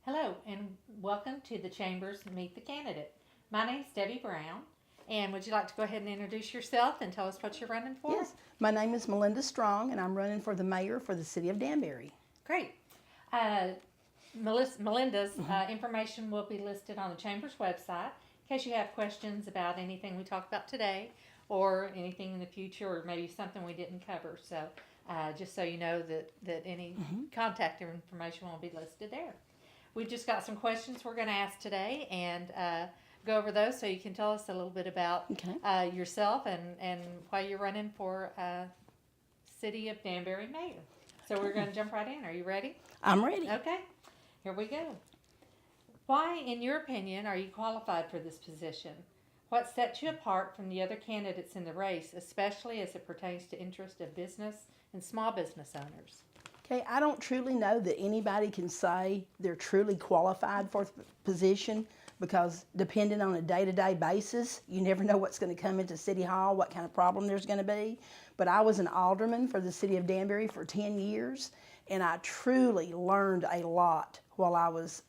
Hello, and welcome to the Chambers Meet the Candidate. My name's Debbie Brown, and would you like to go ahead and introduce yourself and tell us what you're running for? Yes, my name is Melinda Strong, and I'm running for the mayor for the city of Danbury. Great. Uh, Melinda's information will be listed on the Chamber's website in case you have questions about anything we talked about today or anything in the future or maybe something we didn't cover. So just so you know that any contact information will be listed there. We've just got some questions we're going to ask today and go over those so you can tell us a little bit about yourself and why you're running for City of Danbury Mayor. So we're going to jump right in. Are you ready? I'm ready. Okay, here we go. Why, in your opinion, are you qualified for this position? What sets you apart from the other candidates in the race, especially as it pertains to interest of business and small business owners? Okay, I don't truly know that anybody can say they're truly qualified for the position because depending on a day-to-day basis, you never know what's going to come into City Hall, what kind of problem there's going to be. But I was an alderman for the city of Danbury for 10 years, and I truly learned a lot while I was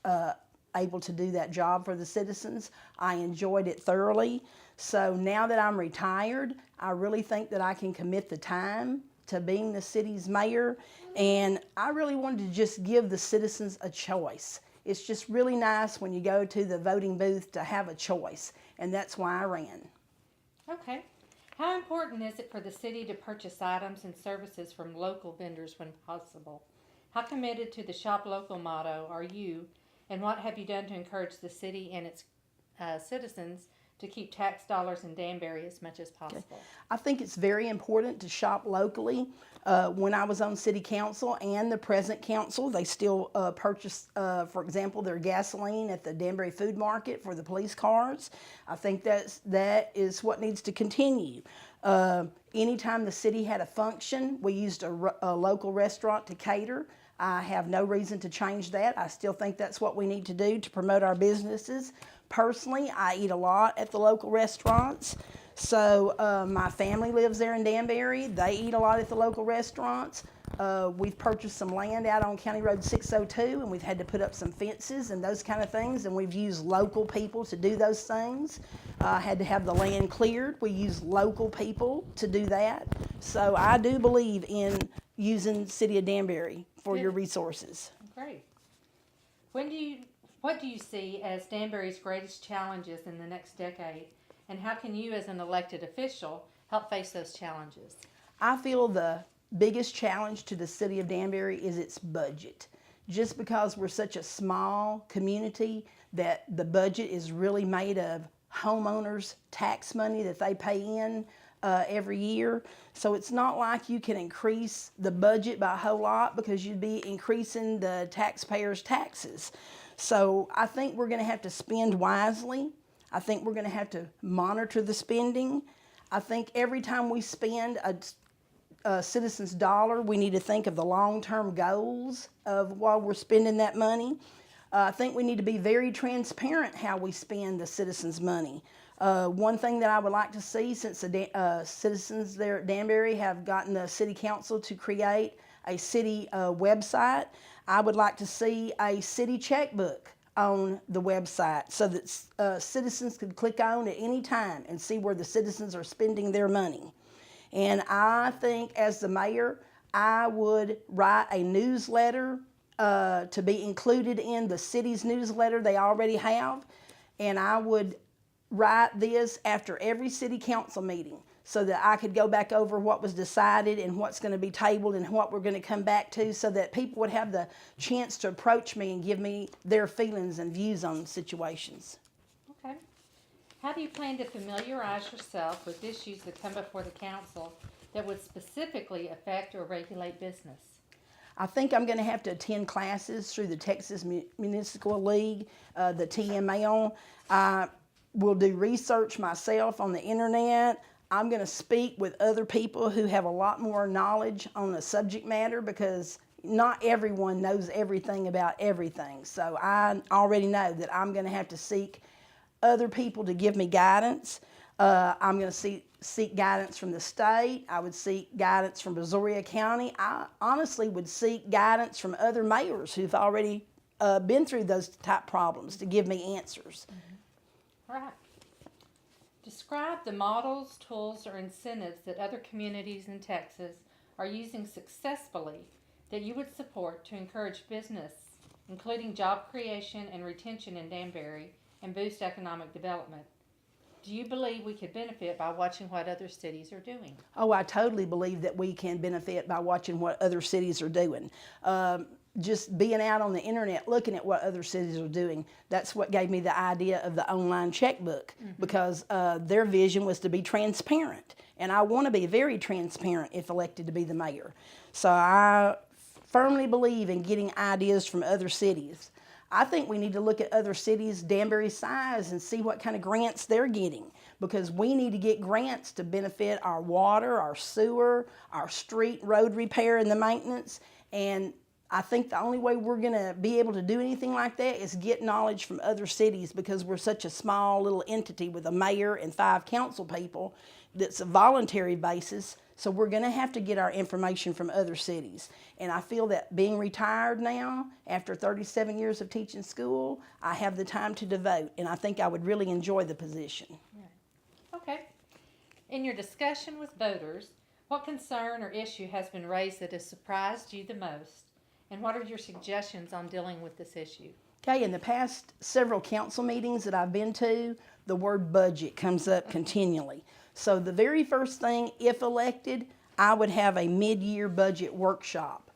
able to do that job for the citizens. I enjoyed it thoroughly. So now that I'm retired, I really think that I can commit the time to being the city's mayor, and I really wanted to just give the citizens a choice. It's just really nice when you go to the voting booth to have a choice, and that's why I ran. Okay. How important is it for the city to purchase items and services from local vendors when possible? How committed to the shop local motto are you, and what have you done to encourage the city and its citizens to keep tax dollars in Danbury as much as possible? I think it's very important to shop locally. When I was on city council and the present council, they still purchase, for example, their gasoline at the Danbury Food Market for the police cars. I think that is what needs to continue. Anytime the city had a function, we used a local restaurant to cater. I have no reason to change that. I still think that's what we need to do to promote our businesses. Personally, I eat a lot at the local restaurants. So my family lives there in Danbury. They eat a lot at the local restaurants. We've purchased some land out on County Road 602, and we've had to put up some fences and those kind of things, and we've used local people to do those things. Had to have the land cleared. We use local people to do that. So I do believe in using City of Danbury for your resources. Great. What do you see as Danbury's greatest challenges in the next decade, and how can you as an elected official help face those challenges? I feel the biggest challenge to the city of Danbury is its budget. Just because we're such a small community that the budget is really made of homeowners' tax money that they pay in every year. So it's not like you can increase the budget by a whole lot because you'd be increasing the taxpayers' taxes. So I think we're going to have to spend wisely. I think we're going to have to monitor the spending. I think every time we spend a citizen's dollar, we need to think of the long-term goals of why we're spending that money. I think we need to be very transparent how we spend the citizens' money. One thing that I would like to see, since the citizens there at Danbury have gotten the city council to create a city website, I would like to see a city checkbook on the website so that citizens could click on at any time and see where the citizens are spending their money. And I think as the mayor, I would write a newsletter to be included in the city's newsletter they already have, and I would write this after every city council meeting so that I could go back over what was decided and what's going to be tabled and what we're going to come back to so that people would have the chance to approach me and give me their feelings and views on situations. Okay. How do you plan to familiarize yourself with issues that come before the council that would specifically affect or regulate business? I think I'm going to have to attend classes through the Texas Municipal League, the TML. I will do research myself on the internet. I'm going to speak with other people who have a lot more knowledge on the subject matter because not everyone knows everything about everything. So I already know that I'm going to have to seek other people to give me guidance. I'm going to seek guidance from the state. I would seek guidance from Brazoria County. I honestly would seek guidance from other mayors who've already been through those type problems to give me answers. Right. Describe the models, tools, or incentives that other communities in Texas are using successfully that you would support to encourage business, including job creation and retention in Danbury, and boost economic development. Do you believe we could benefit by watching what other cities are doing? Oh, I totally believe that we can benefit by watching what other cities are doing. Just being out on the internet, looking at what other cities are doing, that's what gave me the idea of the online checkbook, because their vision was to be transparent. And I want to be very transparent if elected to be the mayor. So I firmly believe in getting ideas from other cities. I think we need to look at other cities Danbury's size and see what kind of grants they're getting, because we need to get grants to benefit our water, our sewer, our street road repair and the maintenance. And I think the only way we're going to be able to do anything like that is get knowledge from other cities, because we're such a small little entity with a mayor and 5 council people that's a voluntary basis. So we're going to have to get our information from other cities. And I feel that being retired now, after 37 years of teaching school, I have the time to devote, and I think I would really enjoy the position. Okay. In your discussion with voters, what concern or issue has been raised that has surprised you the most? And what are your suggestions on dealing with this issue? Okay, in the past several council meetings that I've been to, the word budget comes up continually. So the very first thing, if elected, I would have a mid-year budget workshop.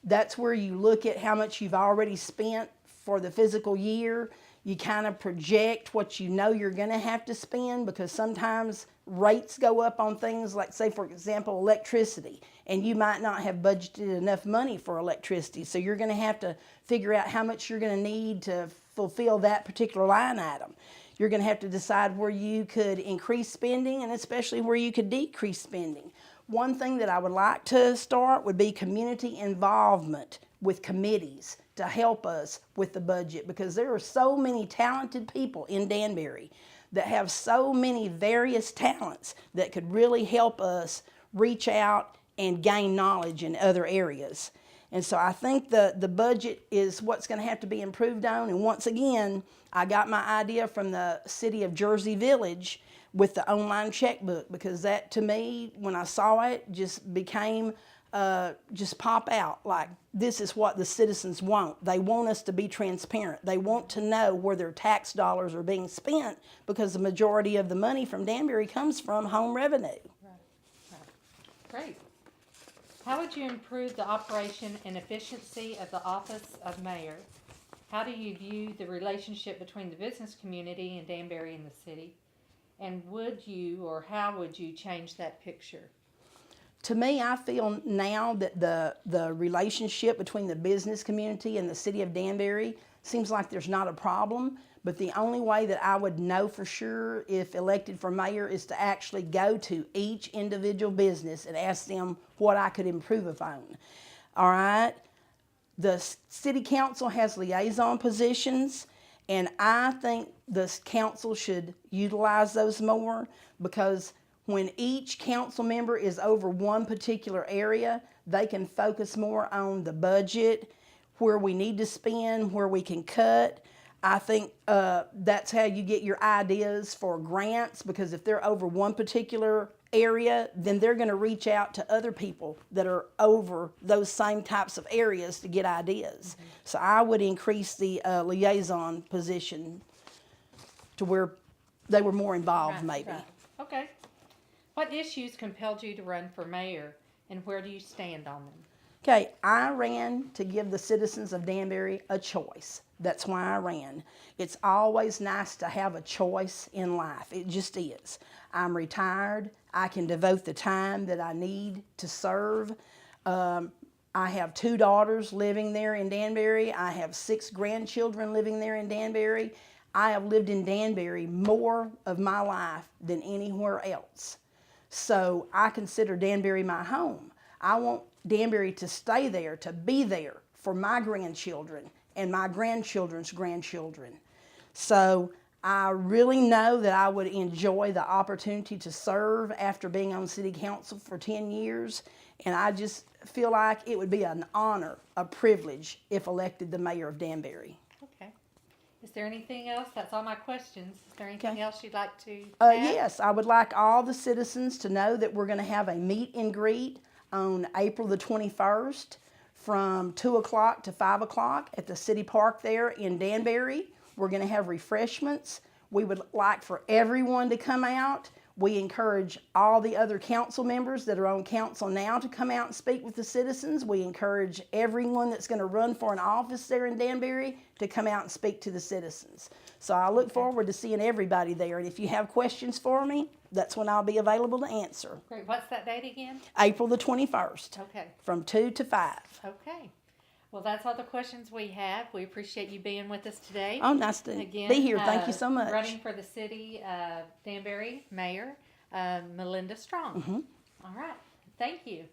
That's where you look at how much you've already spent for the physical year. You kind of project what you know you're going to have to spend, because sometimes rates go up on things like, say, for example, electricity, and you might not have budgeted enough money for electricity. So you're going to have to figure out how much you're going to need to fulfill that particular line item. You're going to have to decide where you could increase spending, and especially where you could decrease spending. One thing that I would like to start would be community involvement with committees to help us with the budget, because there are so many talented people in Danbury that have so many various talents that could really help us reach out and gain knowledge in other areas. And so I think the budget is what's going to have to be improved on. And once again, I got my idea from the city of Jersey Village with the online checkbook, because that, to me, when I saw it, just became just pop out like, this is what the citizens want. They want us to be transparent. They want to know where their tax dollars are being spent, because the majority of the money from Danbury comes from home revenue. Great. How would you improve the operation and efficiency of the office of mayor? How do you view the relationship between the business community and Danbury and the city? And would you, or how would you change that picture? To me, I feel now that the relationship between the business community and the city of Danbury seems like there's not a problem. But the only way that I would know for sure if elected for mayor is to actually go to each individual business and ask them what I could improve upon. All right? The city council has liaison positions, and I think the council should utilize those more, because when each council member is over one particular area, they can focus more on the budget, where we need to spend, where we can cut. I think that's how you get your ideas for grants, because if they're over one particular area, then they're going to reach out to other people that are over those same types of areas to get ideas. Mm-hmm. So I would increase the liaison position to where they were more involved, maybe. Right. Okay. What issues compelled you to run for mayor, and where do you stand on them? Okay, I ran to give the citizens of Danbury a choice. That's why I ran. It's always nice to have a choice in life. It just is. I'm retired. I can devote the time that I need to serve. I have 2 daughters living there in Danbury. I have 6 grandchildren living there in Danbury. I have lived in Danbury more of my life than anywhere else. So I consider Danbury my home. I want Danbury to stay there, to be there for my grandchildren and my grandchildren's grandchildren. So I really know that I would enjoy the opportunity to serve after being on city council for 10 years. And I just feel like it would be an honor, a privilege, if elected the mayor of Danbury. Okay. Is there anything else? That's all my questions. Is there anything Okay. else you'd like to add? Yes, I would like all the citizens to know that we're going to have a meet and greet on April the 21st from 2 o'clock to 5 o'clock at the city park there in Danbury. We're going to have refreshments. We would like for everyone to come out. We encourage all the other council members that are on council now to come out and speak with the citizens. We encourage everyone that's going to run for an office there in Danbury to come out and speak to the citizens. So I look forward to seeing everybody there. And if you have questions for me, that's when I'll be available to answer. Great. What's that date again? April the 21st Okay. from 2 to 5. Okay. Well, that's all the questions we have. We appreciate you being with us today. Oh, nice to Again, be here. Thank you so much. Running for the city of Danbury, Mayor Melinda Strong. Mm-hmm. All right. Thank you.